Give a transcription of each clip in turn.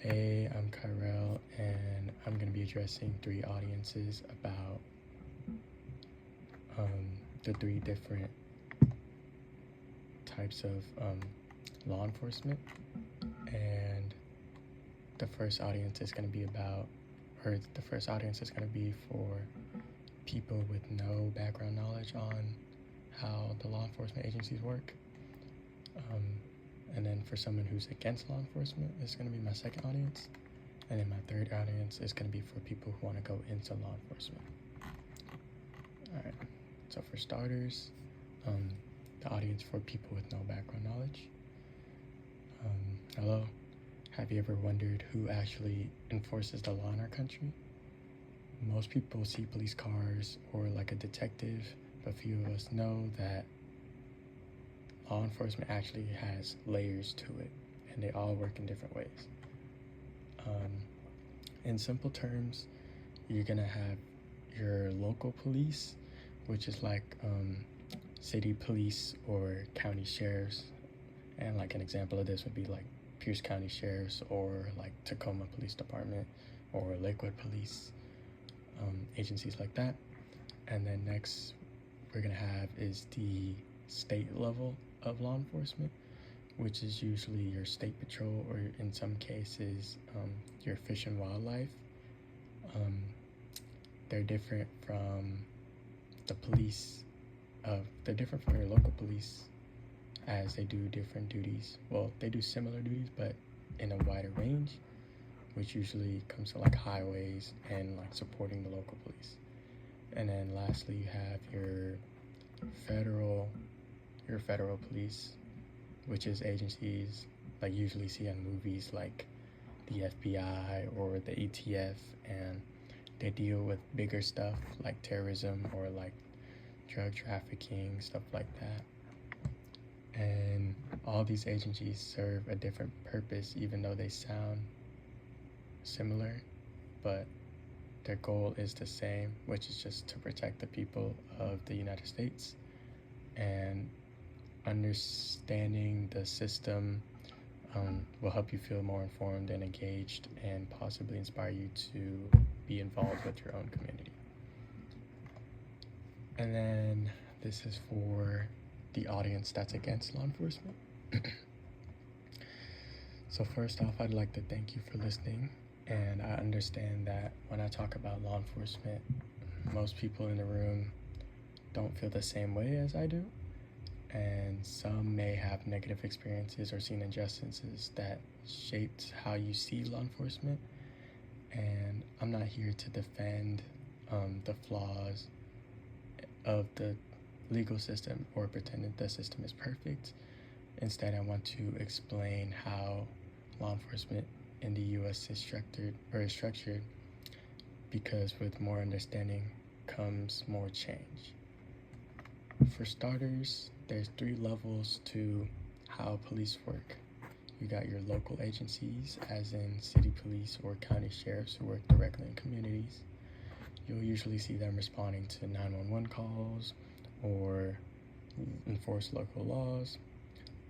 Hey, I'm Kyrell, and I'm going to be addressing three audiences about the three different types of law enforcement. And the first audience is going to be for people with no background knowledge on how the law enforcement agencies work. And then for someone who's against law enforcement, it's going to be my second audience. And then my third audience is going to be for people who want to go into law enforcement. All right, so for starters, the audience for people with no background knowledge. Hello, have you ever wondered who actually enforces the law in our country? Most people see police cars or like a detective, but few of us know that law enforcement actually has layers to it, and they all work in different ways. In simple terms, you're gonna have your local police, which is like city police or county sheriffs, and like an example of this would be like Pierce County Sheriffs or like Tacoma Police Department or Lakewood Police, agencies like that. And then next we're gonna have is the state level of law enforcement, which is usually your state patrol or in some cases your fish and wildlife. They're different from the police they're different from your local police, as they do different duties. Well, they do similar duties, but in a wider range, which usually comes to like highways and like supporting the local police. And then lastly, you have your federal police, which is agencies like usually see in movies like the FBI or the ATF, and they deal with bigger stuff like terrorism or like drug trafficking, stuff like that. And all these agencies serve a different purpose, even though they sound similar, but their goal is the same, which is just to protect the people of the United States. And understanding the system will help you feel more informed and engaged, and possibly inspire you to be involved with your own community. And then this is for the audience that's against law enforcement. So first off, I'd like to thank you for listening. And I understand that when I talk about law enforcement, most people in the room don't feel the same way as I do. And some may have negative experiences or seen injustices that shaped how you see law enforcement. And I'm not here to defend the flaws of the legal system or pretend that the system is perfect. Instead, I want to explain how law enforcement in the U.S. is structured, because with more understanding comes more change. For starters, there's three levels to how police work. You got your local agencies, as in city police or county sheriffs who work directly in communities. You'll usually see them responding to 911 calls or enforce local laws,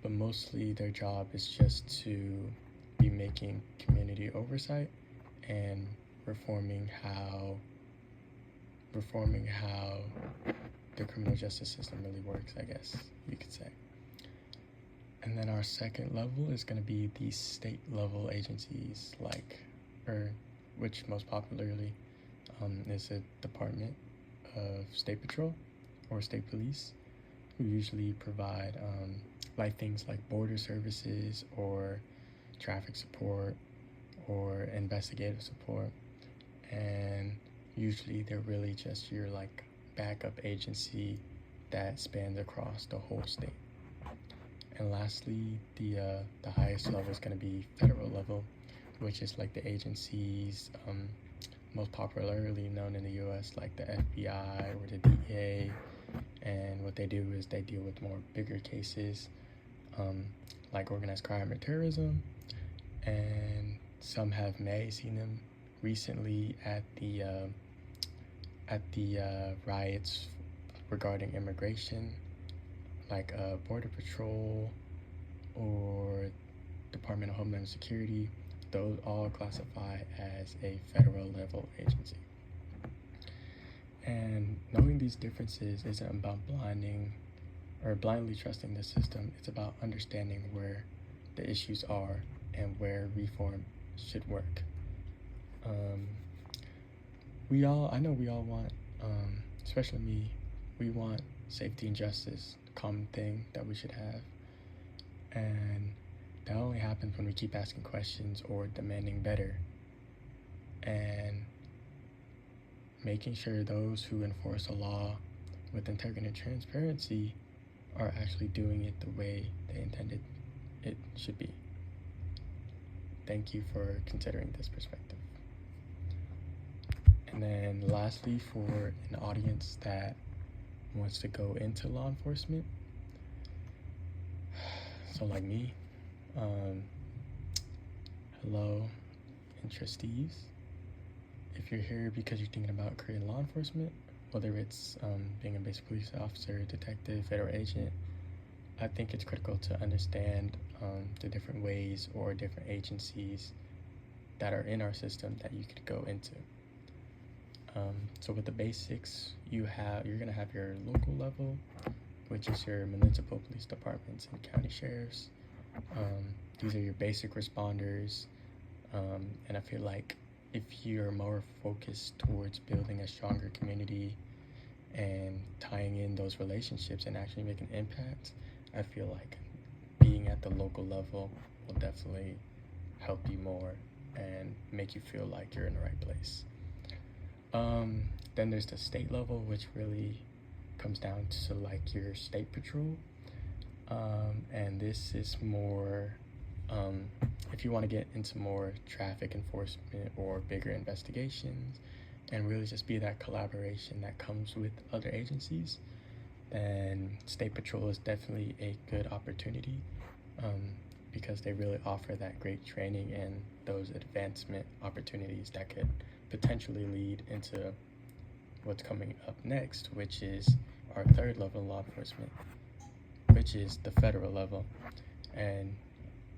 but mostly their job is just to be making community oversight and reforming how the criminal justice system really works, I guess you could say. And then our second level is going to be the state level agencies, which most popularly is a Department of State Patrol or State Police, who usually provide things like border services or traffic support or investigative support. And usually they're really just your like backup agency that spans across the whole state. And lastly, the highest level is going to be federal level, which is like the agencies most popularly known in the U.S. like the FBI or the DEA. And what they do is they deal with more bigger cases like organized crime or terrorism. And some may seen them recently at the riots regarding immigration, like Border Patrol or Department of Homeland Security, those all classify as a federal level agency. And knowing these differences isn't about blindly trusting the system. It's about understanding where the issues are and where reform should work. I know we all want, especially me, we want safety and justice, a common thing that we should have. And that only happens when we keep asking questions or demanding better. And making sure those who enforce a law with integrity and transparency are actually doing it the way they intended it should be. Thank you for considering this perspective. And then lastly, for an audience that wants to go into law enforcement, so like me, hello, interestees. If you're here because you're thinking about career in law enforcement, whether it's being a basic police officer, detective, federal agent, I think it's critical to understand the different ways or different agencies that are in our system that you could go into. So with the basics, you're gonna have your local level, which is your municipal police departments and county sheriffs. These are your basic responders, and I feel like if you're more focused towards building a stronger community and tying in those relationships and actually making an impact, I feel like being at the local level will definitely help you more and make you feel like you're in the right place. Then there's the state level, which really comes down to like your state patrol. And this is more, if you want to get into more traffic enforcement or bigger investigations and really just be that collaboration that comes with other agencies, then state patrol is definitely a good opportunity, because they really offer that great training and those advancement opportunities that could potentially lead into what's coming up next, which is our third level of law enforcement, which is the federal level. And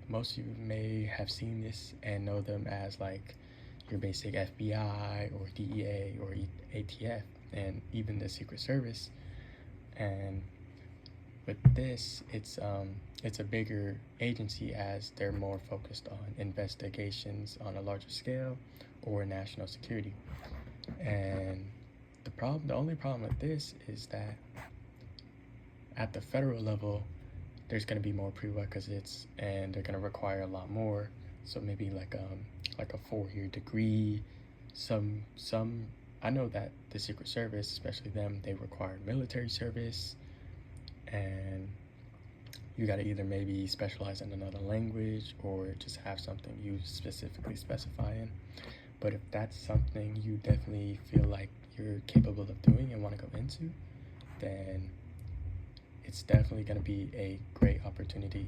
most of you may have seen this and know them as like your basic FBI or DEA or ATF and even the Secret Service. And with this, it's a bigger agency as they're more focused on investigations on a larger scale or national security. And the only problem with this is that at the federal level, there's going to be more prerequisites and they're going to require a lot more. So maybe like a 4-year degree. Some I know that the Secret Service, especially them, they require military service, and you got to either maybe specialize in another language or just have something you specifically specify in. But if that's something you definitely feel like you're capable of doing and want to go into, then it's definitely going to be a great opportunity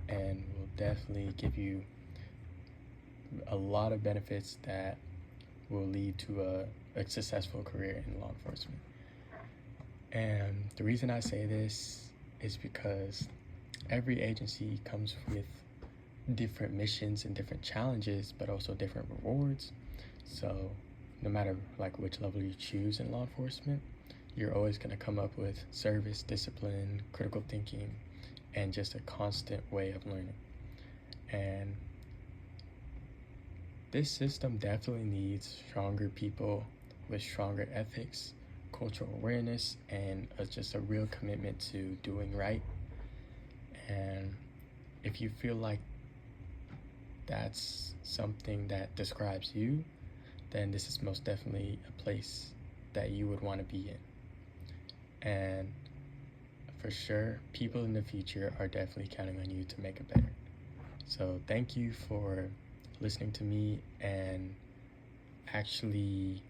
and will definitely give you a lot of benefits that will lead to a successful career in law enforcement. And the reason I say this is because every agency comes with different missions and different challenges, but also different rewards. So no matter like which level you choose in law enforcement, you're always going to come up with service, discipline, critical thinking, and just a constant way of learning. And this system definitely needs stronger people with stronger ethics, cultural awareness, and just a real commitment to doing right. And if you feel like that's something that describes you, then this is most definitely a place that you would want to be in. And for sure, people in the future are definitely counting on you to make it better. So thank you for listening to me and actually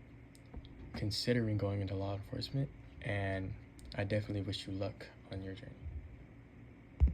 considering going into law enforcement, and I definitely wish you luck on your journey.